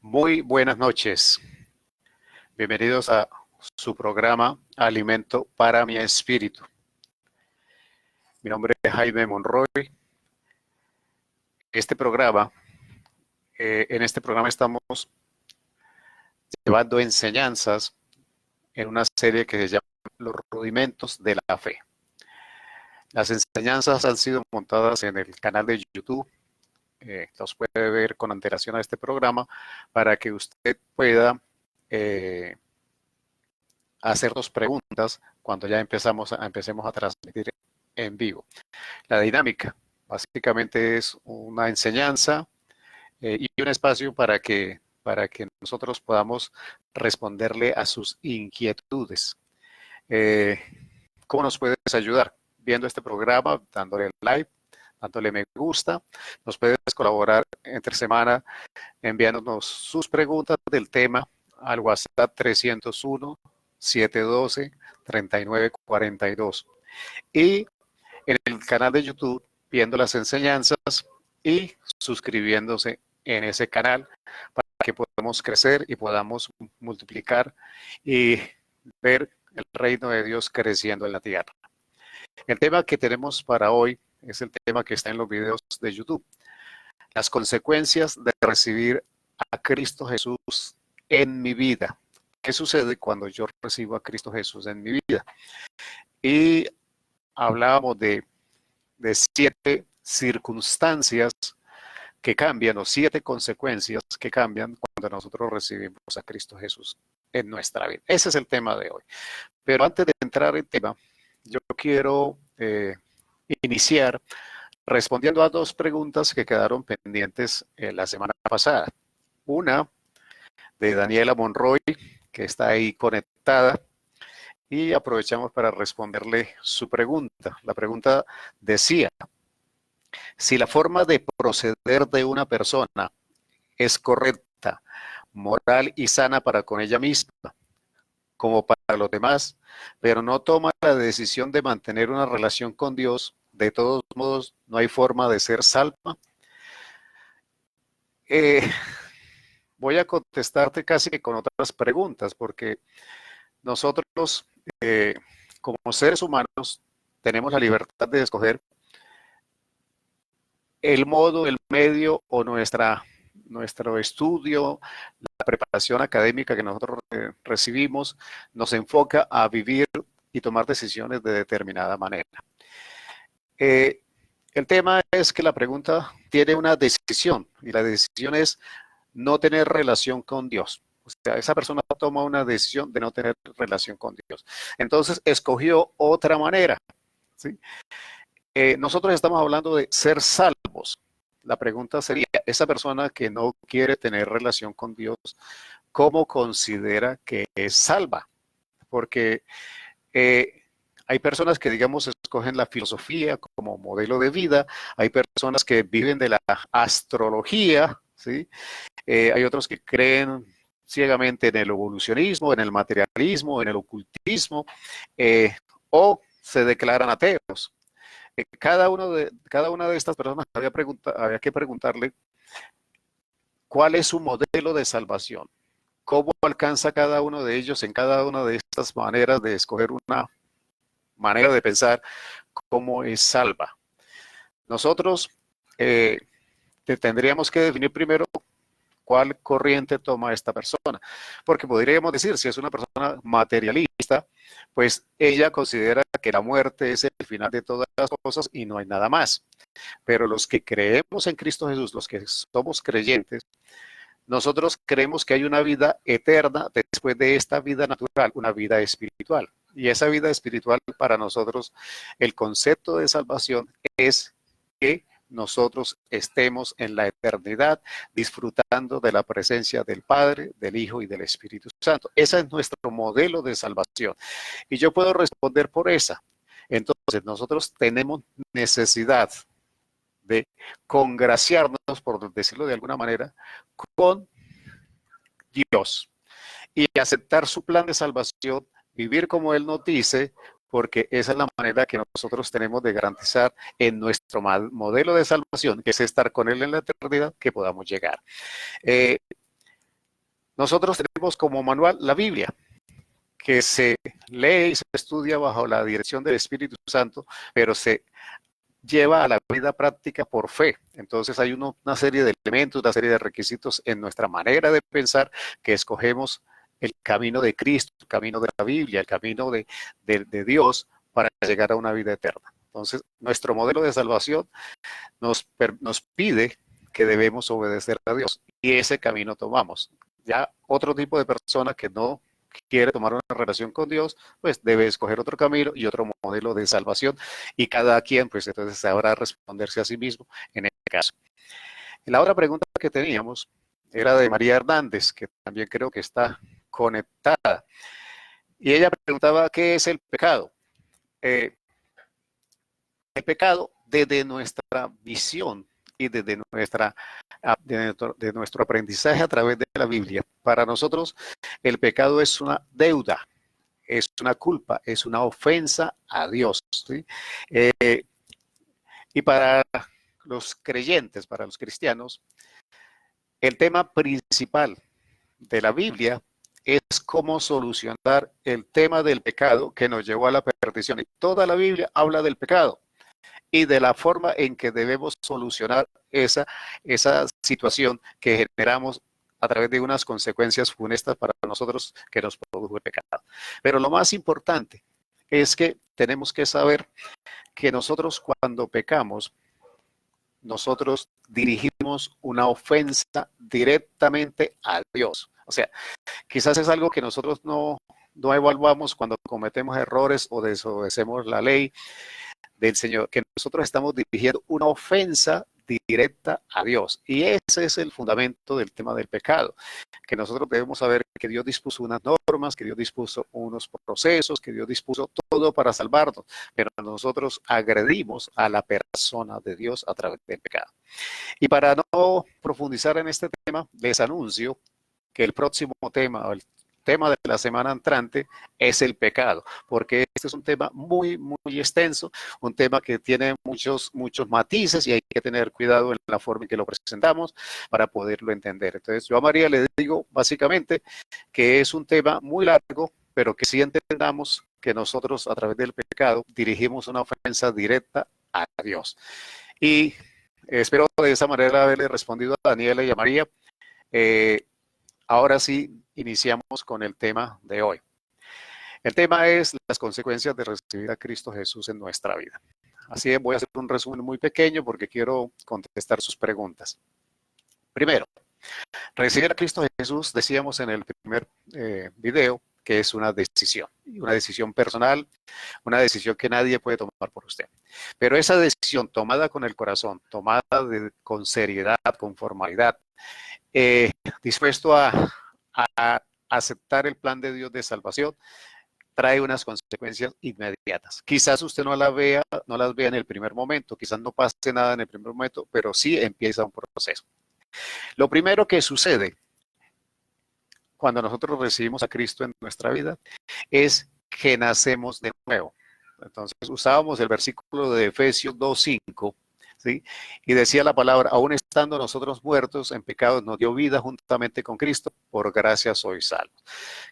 Muy buenas noches. Bienvenidos a su programa Alimento para mi Espíritu. Mi nombre es Jaime Monroy. En este programa estamos llevando enseñanzas en una serie que se llama Los rudimentos de la fe. Las enseñanzas han sido montadas en el canal de YouTube. Los puede ver con antelación a este programa para que usted pueda hacernos preguntas cuando ya empecemos a transmitir en vivo. La dinámica básicamente es una enseñanza y un espacio para que nosotros podamos responderle a sus inquietudes. ¿Cómo nos puedes ayudar? Viendo este programa, dándole like, dándole me gusta. Nos puedes colaborar entre semana enviándonos sus preguntas del tema al WhatsApp 301-712-3942. Y en el canal de YouTube, viendo las enseñanzas y suscribiéndose en ese canal para que podamos crecer y podamos multiplicar y ver el reino de Dios creciendo en la tierra. El tema que tenemos para hoy es el tema que está en los videos de YouTube. Las consecuencias de recibir a Cristo Jesús en mi vida. ¿Qué sucede cuando yo recibo a Cristo Jesús en mi vida? Y hablábamos de 7 circunstancias que cambian o 7 consecuencias que cambian cuando nosotros recibimos a Cristo Jesús en nuestra vida. Ese es el tema de hoy. Pero antes de entrar en tema, yo quiero iniciar respondiendo a 2 preguntas que quedaron pendientes la semana pasada. Una de Daniela Monroy, que está ahí conectada, y aprovechamos para responderle su pregunta. La pregunta decía: si la forma de proceder de una persona es correcta, moral y sana para con ella misma, como para los demás, pero no toma la decisión de mantener una relación con Dios, de todos modos, no hay forma de ser salva. Voy a contestarte casi que con otras preguntas, porque nosotros, como seres humanos, tenemos la libertad de escoger el modo, el medio o nuestro estudio, la preparación académica que nosotros recibimos, nos enfoca a vivir y tomar decisiones de determinada manera. El tema es que la pregunta tiene una decisión y la decisión es no tener relación con Dios. O sea, esa persona toma una decisión de no tener relación con Dios. Entonces, escogió otra manera, ¿sí? Nosotros estamos hablando de ser salvos. La pregunta sería, esa persona que no quiere tener relación con Dios, ¿cómo considera que es salva? Porque hay personas que, digamos, escogen la filosofía como modelo de vida, hay personas que viven de la astrología, ¿sí? Hay otros que creen ciegamente en el evolucionismo, en el materialismo, en el ocultismo, o se declaran ateos. Cada una de estas personas había que preguntarle cuál es su modelo de salvación, cómo alcanza cada uno de ellos en cada una de estas maneras de escoger una manera de pensar cómo es salva. Nosotros tendríamos que definir primero cuál corriente toma esta persona, porque podríamos decir, si es una persona materialista, pues ella considera que la muerte es el final de todas las cosas y no hay nada más. Pero los que creemos en Cristo Jesús, los que somos creyentes, nosotros creemos que hay una vida eterna después de esta vida natural, una vida espiritual. Y esa vida espiritual para nosotros, el concepto de salvación es que nosotros estemos en la eternidad disfrutando de la presencia del Padre, del Hijo y del Espíritu Santo. Ese es nuestro modelo de salvación. Y yo puedo responder por esa. Entonces, nosotros tenemos necesidad de congraciarnos, por decirlo de alguna manera, con Dios y aceptar su plan de salvación, vivir como Él nos dice, porque esa es la manera que nosotros tenemos de garantizar en nuestro modelo de salvación, que es estar con Él en la eternidad, que podamos llegar. Nosotros tenemos como manual la Biblia, que se lee y se estudia bajo la dirección del Espíritu Santo, pero se lleva a la vida práctica por fe. Entonces hay una serie de elementos, una serie de requisitos en nuestra manera de pensar que escogemos el camino de Cristo, el camino de la Biblia, el camino de Dios para llegar a una vida eterna. Entonces, nuestro modelo de salvación nos pide que debemos obedecer a Dios y ese camino tomamos. Ya otro tipo de persona que no quiere tomar una relación con Dios, pues debe escoger otro camino y otro modelo de salvación y cada quien pues entonces sabrá responderse a sí mismo en este caso. La otra pregunta que teníamos era de María Hernández, que también creo que está conectada. Y ella preguntaba, ¿qué es el pecado? El pecado, desde nuestra visión y desde de nuestro aprendizaje a través de la Biblia, para nosotros el pecado es una deuda, es una culpa, es una ofensa a Dios. ¿Sí? Y para los creyentes, para los cristianos, el tema principal de la Biblia es cómo solucionar el tema del pecado que nos llevó a la perdición. Y toda la Biblia habla del pecado y de la forma en que debemos solucionar esa situación que generamos a través de unas consecuencias funestas para nosotros que nos produjo el pecado. Pero lo más importante es que tenemos que saber que nosotros cuando pecamos, nosotros dirigimos una ofensa directamente a Dios. O sea, quizás es algo que nosotros no evaluamos cuando cometemos errores o desobedecemos la ley del Señor, que nosotros estamos dirigiendo una ofensa directa a Dios. Y ese es el fundamento del tema del pecado, que nosotros debemos saber que Dios dispuso unas normas, que Dios dispuso unos procesos, que Dios dispuso todo para salvarnos, pero nosotros agredimos a la persona de Dios a través del pecado. Y para no profundizar en este tema, les anuncio que el próximo tema, o el tema de la semana entrante, es el pecado, porque este es un tema muy, muy extenso, un tema que tiene muchos matices y hay que tener cuidado en la forma en que lo presentamos para poderlo entender. Entonces, yo a María le digo básicamente que es un tema muy largo, pero que sí entendamos que nosotros a través del pecado dirigimos una ofensa directa a Dios. Y espero de esa manera haberle respondido a Daniela y a María. Ahora sí, iniciamos con el tema de hoy. El tema es las consecuencias de recibir a Cristo Jesús en nuestra vida. Así que voy a hacer un resumen muy pequeño porque quiero contestar sus preguntas. Primero, recibir a Cristo Jesús, decíamos en el primer video, que es una decisión personal, una decisión que nadie puede tomar por usted. Pero esa decisión tomada con el corazón, tomada con seriedad, con formalidad, dispuesto a aceptar el plan de Dios de salvación, trae unas consecuencias inmediatas. Quizás usted no las vea en el primer momento, quizás no pase nada en el primer momento, pero sí empieza un proceso. Lo primero que sucede cuando nosotros recibimos a Cristo en nuestra vida es que nacemos de nuevo. Entonces usábamos el versículo de Efesios 2:5, ¿sí? Y decía la palabra, aún estando nosotros muertos en pecados, nos dio vida juntamente con Cristo, por gracia sois salvos.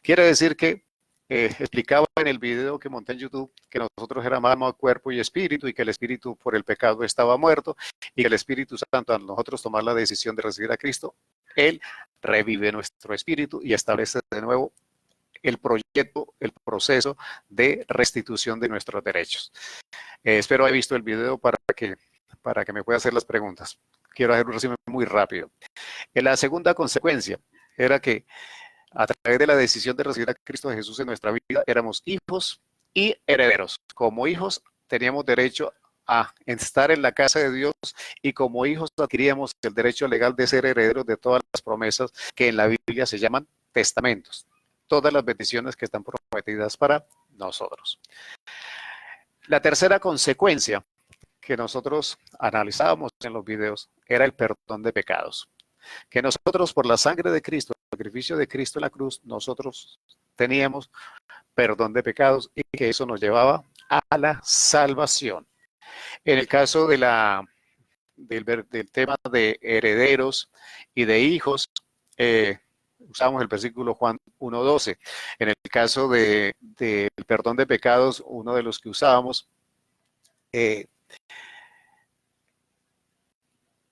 Quiere decir que explicaba en el video que monté en YouTube que nosotros éramos alma, cuerpo y espíritu, y que el espíritu por el pecado estaba muerto, y que el Espíritu Santo, al nosotros tomar la decisión de recibir a Cristo, Él revive nuestro espíritu y establece de nuevo el proyecto, el proceso de restitución de nuestros derechos. Espero haber visto el video para que me pueda hacer las preguntas. Quiero hacer un resumen muy rápido. La segunda consecuencia era que a través de la decisión de recibir a Cristo Jesús en nuestra vida, éramos hijos y herederos. Como hijos teníamos derecho a estar en la casa de Dios y como hijos adquiríamos el derecho legal de ser herederos de todas las promesas que en la Biblia se llaman testamentos. Todas las bendiciones que están prometidas para nosotros. La tercera consecuencia que nosotros analizábamos en los videos era el perdón de pecados. Que nosotros por la sangre de Cristo, el sacrificio de Cristo en la cruz, nosotros teníamos perdón de pecados y que eso nos llevaba a la salvación. En el caso del tema de herederos y de hijos, usamos el versículo Juan 1:12. En el caso del perdón de pecados, uno de los que usábamos,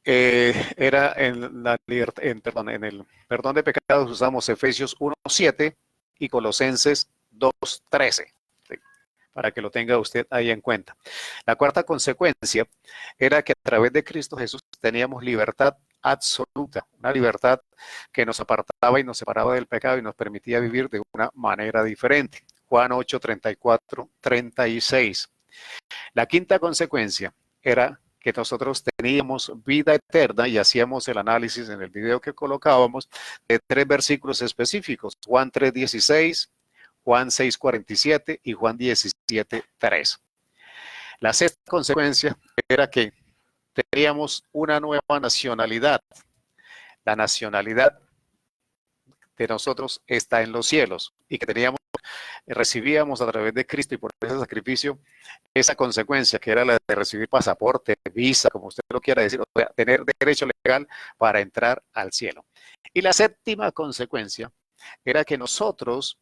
era en el perdón de pecados usamos Efesios 1:7 y Colosenses 2:13, ¿sí? Para que lo tenga usted ahí en cuenta. La cuarta consecuencia era que a través de Cristo Jesús teníamos libertad absoluta, una libertad que nos apartaba y nos separaba del pecado y nos permitía vivir de una manera diferente. Juan 8:34, 36. La quinta consecuencia era que nosotros teníamos vida eterna y hacíamos el análisis en el video que colocábamos de 3 versículos específicos, Juan 3:16, Juan 6:47 y Juan 17:3. La sexta consecuencia era que teníamos una nueva nacionalidad. La nacionalidad de nosotros está en los cielos y que recibíamos a través de Cristo y por ese sacrificio esa consecuencia que era la de recibir pasaporte, visa, como usted lo quiera decir, o sea, tener derecho legal para entrar al cielo. Y la séptima consecuencia era que nosotros,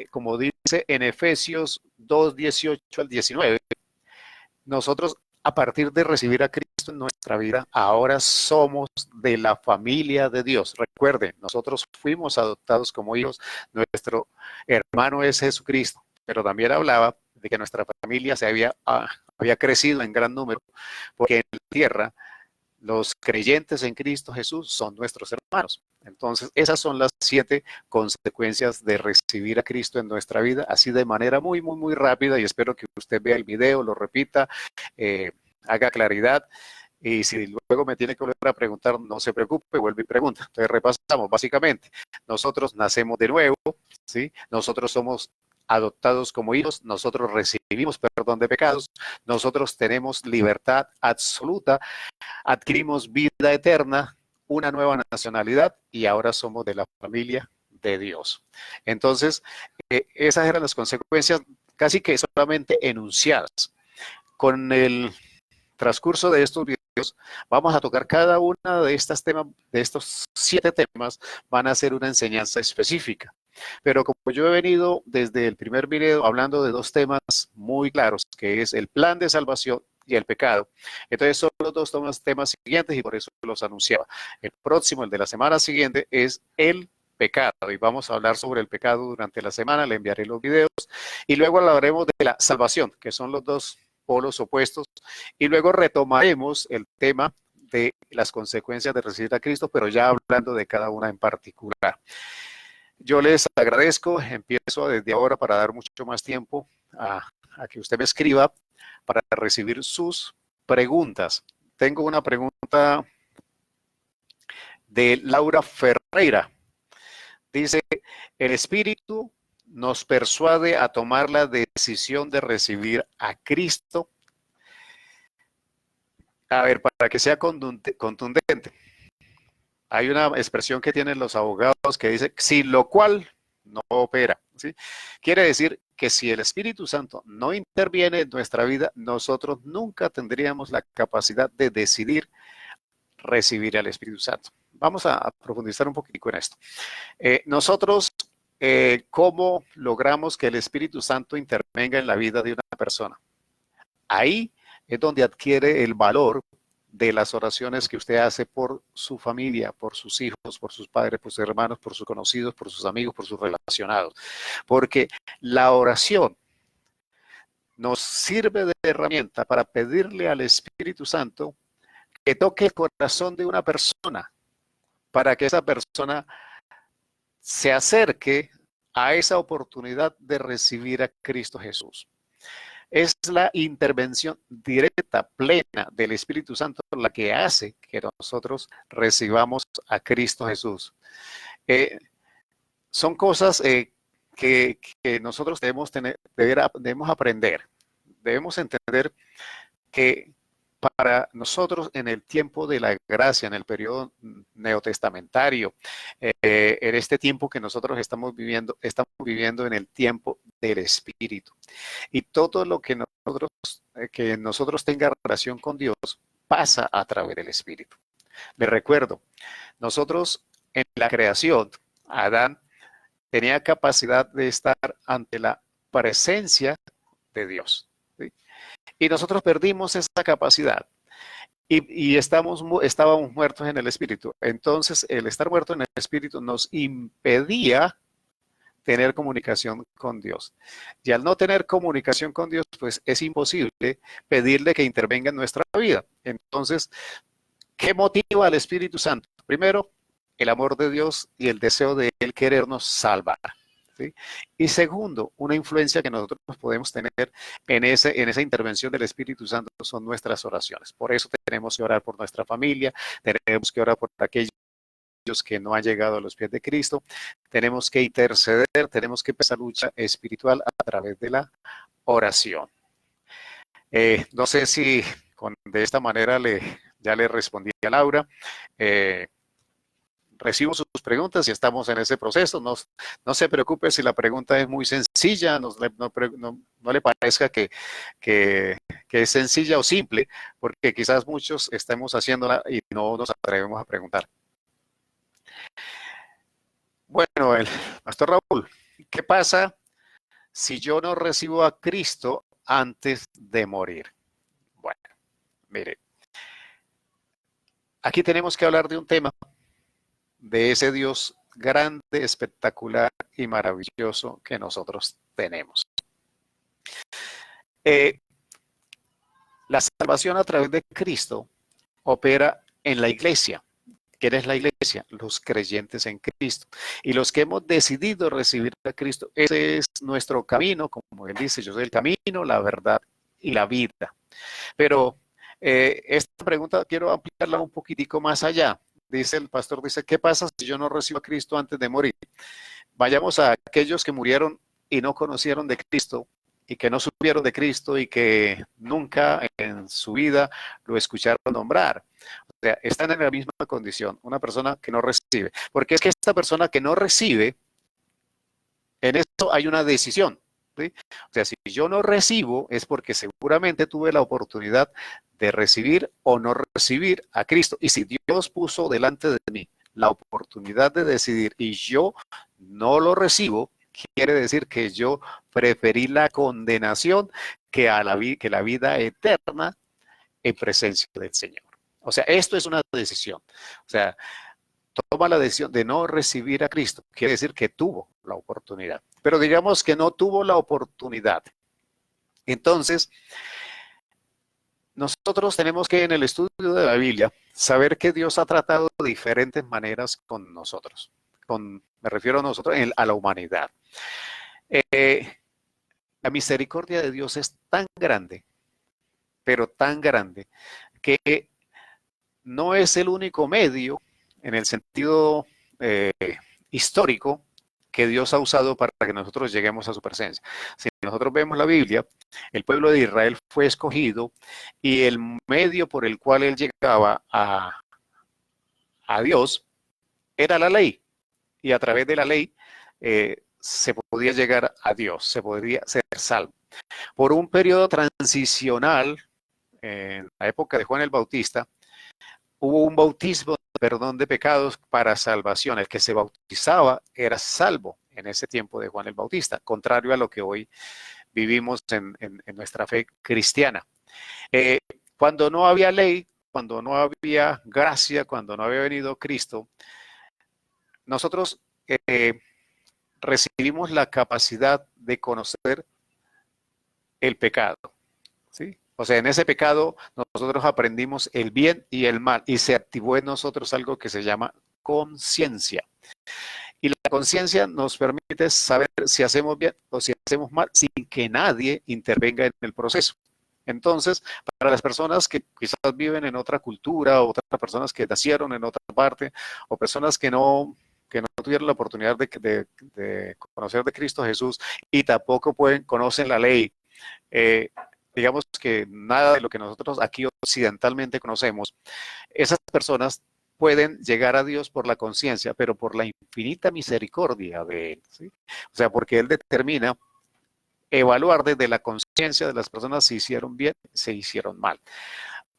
como dice en Efesios 2:18 al 19, nosotros a partir de recibir a Cristo en nuestra vida, ahora somos de la familia de Dios. Recuerden, nosotros fuimos adoptados como hijos, nuestro hermano es Jesucristo, pero también hablaba de que nuestra familia había crecido en gran número, porque en la tierra los creyentes en Cristo Jesús son nuestros hermanos. Entonces, esas son las 7 consecuencias de recibir a Cristo en nuestra vida, así de manera muy, muy, muy rápida, y espero que usted vea el video, lo repita, haga claridad, y si luego me tiene que volver a preguntar, no se preocupe, vuelve y pregunta. Entonces, repasamos, básicamente, nosotros nacemos de nuevo, ¿sí? Nosotros somos adoptados como hijos, nosotros recibimos perdón de pecados, nosotros tenemos libertad absoluta, adquirimos vida eterna, una nueva nacionalidad y ahora somos de la familia de Dios. Entonces, esas eran las consecuencias casi que solamente enunciadas. Con el transcurso de estos videos vamos a tocar cada una de estos temas, de estos 7 temas, van a ser una enseñanza específica. Pero como yo he venido desde el primer video hablando de 2 temas muy claros, que es el plan de salvación y el pecado, entonces son los 2 temas siguientes y por eso los anunciaba. El próximo, el de la semana siguiente, es el pecado y vamos a hablar sobre el pecado durante la semana, le enviaré los videos y luego hablaremos de la salvación, que son los 2 polos opuestos, y luego retomaremos el tema de las consecuencias de recibir a Cristo, pero ya hablando de cada una en particular. Yo les agradezco, empiezo desde ahora para dar mucho más tiempo a que usted me escriba para recibir sus preguntas. Tengo una pregunta de Laura Ferreira. Dice, el Espíritu nos persuade a tomar la decisión de recibir a Cristo. A ver, para que sea contundente. Hay una expresión que tienen los abogados que dice, sin lo cual no opera, ¿sí? Quiere decir que si el Espíritu Santo no interviene en nuestra vida, nosotros nunca tendríamos la capacidad de decidir recibir al Espíritu Santo. Vamos a profundizar un poquitico en esto. Nosotros, ¿cómo logramos que el Espíritu Santo intervenga en la vida de una persona? Ahí es donde adquiere el valor de las oraciones que usted hace por su familia, por sus hijos, por sus padres, por sus hermanos, por sus conocidos, por sus amigos, por sus relacionados. Porque la oración nos sirve de herramienta para pedirle al Espíritu Santo que toque el corazón de una persona, para que esa persona se acerque a esa oportunidad de recibir a Cristo Jesús. Es la intervención directa, plena del Espíritu Santo la que hace que nosotros recibamos a Cristo Jesús. Son cosas que nosotros debemos aprender. Debemos entender que para nosotros en el tiempo de la gracia, en el periodo neotestamentario, en este tiempo que nosotros estamos viviendo en el tiempo del Espíritu. Y todo lo que nosotros tenga relación con Dios pasa a través del Espíritu. Les recuerdo, nosotros en la creación Adán tenía capacidad de estar ante la presencia de Dios, ¿sí? Y nosotros perdimos esa capacidad y estábamos muertos en el espíritu. Entonces, el estar muerto en el espíritu nos impedía tener comunicación con Dios. Y al no tener comunicación con Dios, pues es imposible pedirle que intervenga en nuestra vida. Entonces, ¿qué motiva al Espíritu Santo? Primero, el amor de Dios y el deseo de Él querernos salvar, ¿sí? Y segundo, una influencia que nosotros podemos tener en esa intervención del Espíritu Santo son nuestras oraciones. Por eso tenemos que orar por nuestra familia, tenemos que orar por aquellos que no han llegado a los pies de Cristo, tenemos que interceder, tenemos que empezar lucha espiritual a través de la oración. No sé si de esta manera ya le respondí a Laura. Recibo sus preguntas y estamos en ese proceso. No se preocupe si la pregunta es muy sencilla, no le parezca que es sencilla o simple, porque quizás muchos estemos haciéndola y no nos atrevemos a preguntar. Bueno, el pastor Raúl, ¿qué pasa si yo no recibo a Cristo antes de morir? Bueno, mire, aquí tenemos que hablar de un tema, de ese Dios grande, espectacular y maravilloso que nosotros tenemos. La salvación a través de Cristo opera en la iglesia. ¿Quién es la iglesia? Los creyentes en Cristo. Y los que hemos decidido recibir a Cristo, ese es nuestro camino, como él dice, yo soy el camino, la verdad y la vida. Pero esta pregunta quiero ampliarla un poquitico más allá. Dice el pastor, dice, ¿qué pasa si yo no recibo a Cristo antes de morir? Vayamos a aquellos que murieron y no conocieron de Cristo y que no supieron de Cristo y que nunca en su vida lo escucharon nombrar. O sea, están en la misma condición, una persona que no recibe. Porque es que esta persona que no recibe, en esto hay una decisión, ¿sí? O sea, si yo no recibo es porque seguramente tuve la oportunidad de recibir o no recibir a Cristo. Y si Dios puso delante de mí la oportunidad de decidir y yo no lo recibo, quiere decir que yo preferí la condenación que la vida eterna en presencia del Señor. O sea, esto es una decisión. O sea, toma la decisión de no recibir a Cristo. Quiere decir que tuvo la oportunidad. Pero digamos que no tuvo la oportunidad. Entonces, nosotros tenemos que en el estudio de la Biblia saber que Dios ha tratado de diferentes maneras con nosotros. Me refiero a nosotros, a la humanidad. La misericordia de Dios es tan grande, pero tan grande, que no es el único medio en el sentido histórico que Dios ha usado para que nosotros lleguemos a su presencia. Si nosotros vemos la Biblia, el pueblo de Israel fue escogido y el medio por el cual él llegaba a Dios era la ley. Y a través de la ley se podía llegar a Dios, se podría ser salvo. Por un periodo transicional, en la época de Juan el Bautista, hubo un bautismo de perdón de pecados para salvación. El que se bautizaba era salvo en ese tiempo de Juan el Bautista, contrario a lo que hoy vivimos en nuestra fe cristiana. Cuando no había ley, cuando no había gracia, cuando no había venido Cristo, nosotros recibimos la capacidad de conocer el pecado, ¿sí? O sea, en ese pecado nosotros aprendimos el bien y el mal y se activó en nosotros algo que se llama conciencia. Y la conciencia nos permite saber si hacemos bien o si hacemos mal sin que nadie intervenga en el proceso. Entonces, para las personas que quizás viven en otra cultura, o otras personas que nacieron en otra parte, o personas que no tuvieron la oportunidad de conocer de Cristo Jesús y tampoco conocen la ley, digamos que nada de lo que nosotros aquí occidentalmente conocemos, esas personas pueden llegar a Dios por la conciencia, pero por la infinita misericordia de Él, ¿sí? O sea, porque Él determina evaluar desde la conciencia de las personas si hicieron bien, si hicieron mal.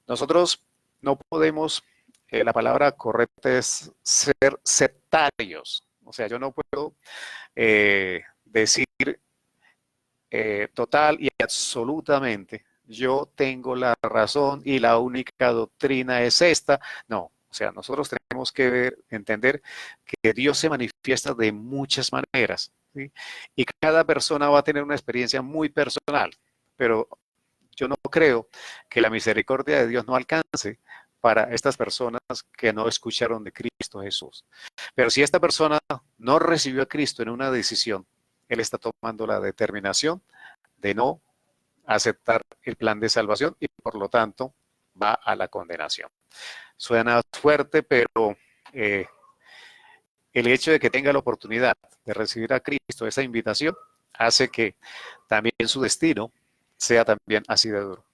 Nosotros no podemos, la palabra correcta es ser sectarios, O sea, yo no puedo decir total y absolutamente, yo tengo la razón y la única doctrina es esta. No, o sea, nosotros tenemos que entender que Dios se manifiesta de muchas maneras, ¿sí? Y cada persona va a tener una experiencia muy personal, pero yo no creo que la misericordia de Dios no alcance para estas personas que no escucharon de Cristo Jesús. Pero si esta persona no recibió a Cristo en una decisión, él está tomando la determinación de no aceptar el plan de salvación y por lo tanto va a la condenación. Suena fuerte, pero eh, el hecho de que tenga la oportunidad de recibir a Cristo, esa invitación, hace que también su destino sea también así de duro.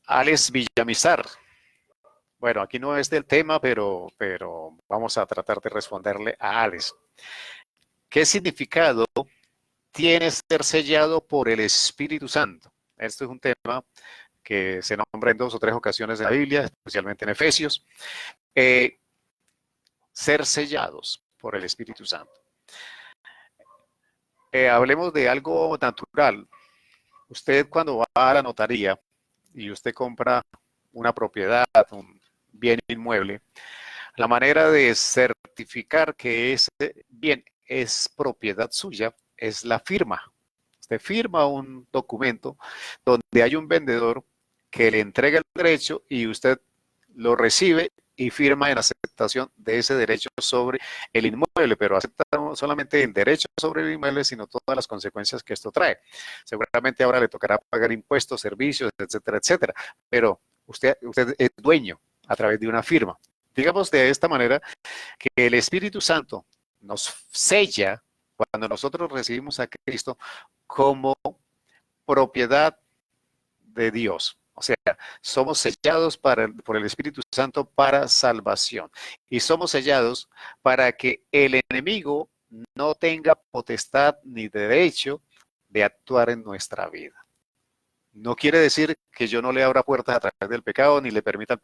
Alex Villamizar. Bueno, aquí no es del tema, pero vamos a tratar de responderle a Alex. ¿Qué significado tiene ser sellado por el Espíritu Santo? Esto es un tema que se nombra en 2 o 3 ocasiones de la Biblia, especialmente en Efesios. Ser sellados por el Espíritu Santo. Hablemos de algo natural. Usted cuando va a la notaría y usted compra una propiedad, un bien inmueble, la manera de certificar que ese bien es propiedad suya es la firma. Usted firma un documento donde hay un vendedor que le entrega el derecho y usted lo recibe y firma en aceptación de ese derecho sobre el inmueble, pero acepta no solamente el derecho sobre el inmueble, sino todas las consecuencias que esto trae. Seguramente ahora le tocará pagar impuestos, servicios, etcétera, etcétera, pero usted es dueño a través de una firma. Digamos de esta manera que el Espíritu Santo nos sella cuando nosotros recibimos a Cristo como propiedad de Dios. O sea, somos sellados por el Espíritu Santo para salvación. Y somos sellados para que el enemigo no tenga potestad ni derecho de actuar en nuestra vida. No quiere decir que yo no le abra puertas a través del pecado ni le permita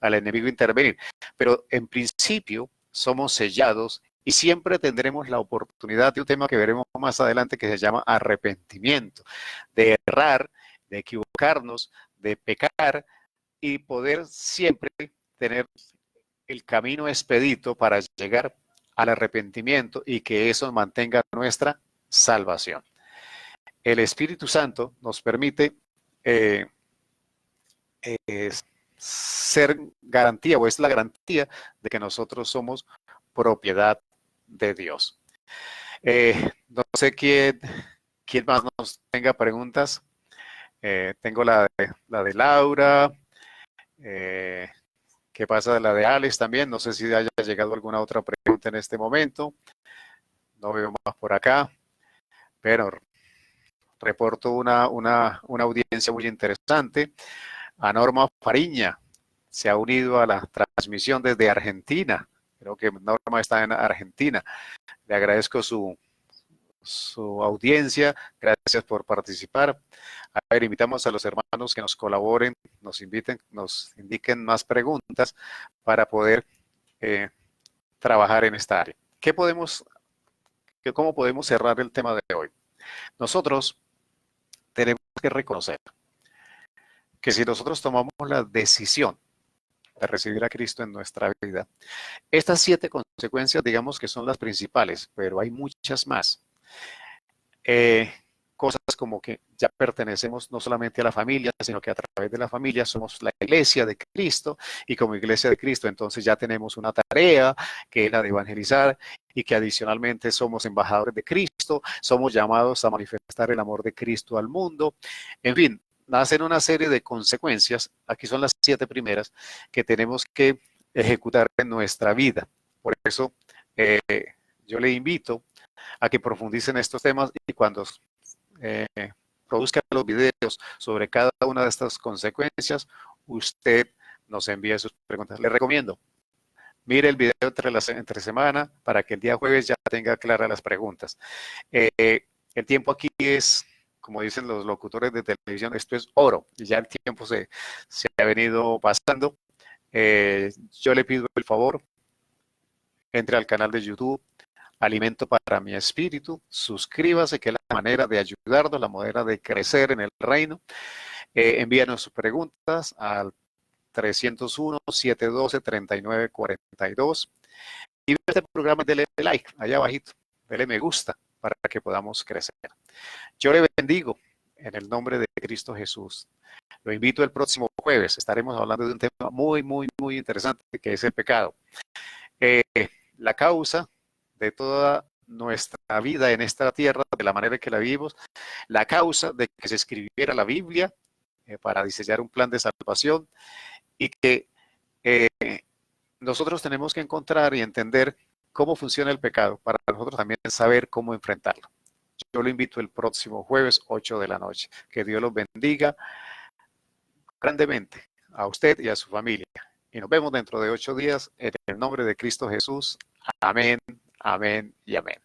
al enemigo intervenir. Pero en principio somos sellados y siempre tendremos la oportunidad de un tema que veremos más adelante que se llama arrepentimiento, de errar, de equivocarnos, de pecar y poder siempre tener el camino expedito para llegar al arrepentimiento y que eso mantenga nuestra salvación. El Espíritu Santo nos permite eh, ser garantía o es la garantía de que nosotros somos propiedad de Dios. No sé quién más nos tenga preguntas. Tengo la de Laura. ¿Qué pasa de la de Alex también? No sé si haya llegado alguna otra pregunta en este momento. No veo más por acá, pero reporto una audiencia muy interesante. A Norma Fariña se ha unido a la transmisión desde Argentina. Creo que Norma está en Argentina. Le agradezco su audiencia. Gracias por participar. A ver, invitamos a los hermanos que nos colaboren, nos inviten, nos indiquen más preguntas para poder trabajar en esta área. ¿Cómo podemos cerrar el tema de hoy? Nosotros tenemos que reconocer que si nosotros tomamos la decisión de recibir a Cristo en nuestra vida, estas 7 consecuencias, digamos que son las principales, pero hay muchas más. Cosas como que ya pertenecemos no solamente a la familia, sino que a través de la familia somos la iglesia de Cristo y como iglesia de Cristo entonces ya tenemos una tarea que es la de evangelizar y que adicionalmente somos embajadores de Cristo, somos llamados a manifestar el amor de Cristo al mundo. En fin, nacen una serie de consecuencias, aquí son las 7 primeras, que tenemos que ejecutar en nuestra vida. Por eso yo le invito a que profundicen estos temas y cuando produzca los videos sobre cada una de estas consecuencias, usted nos envíe sus preguntas. Le recomiendo, mire el video entre semana para que el día jueves ya tenga claras las preguntas. El tiempo aquí es, como dicen los locutores de televisión, esto es oro, y ya el tiempo se ha venido pasando. Yo le pido el favor entre al canal de YouTube Alimento para mi Espíritu, suscríbase, que es la manera de ayudarnos, la manera de crecer en el reino. Envíanos sus preguntas al 301-712-3942 y ve este programa, dele like allá abajito, dele me gusta para que podamos crecer. Yo le bendigo en el nombre de Cristo Jesús. Lo invito el próximo jueves. Estaremos hablando de un tema muy, muy, muy interesante, que es el pecado. La causa de toda nuestra vida en esta tierra, de la manera que la vivimos, la causa de que se escribiera la Biblia para diseñar un plan de salvación, y que nosotros tenemos que encontrar y entender cómo funciona el pecado para nosotros también saber cómo enfrentarlo. Yo lo invito el próximo jueves, 8 de la noche. Que Dios los bendiga grandemente a usted y a su familia. Y nos vemos dentro de 8 días en el nombre de Cristo Jesús. Amén, amén y amén.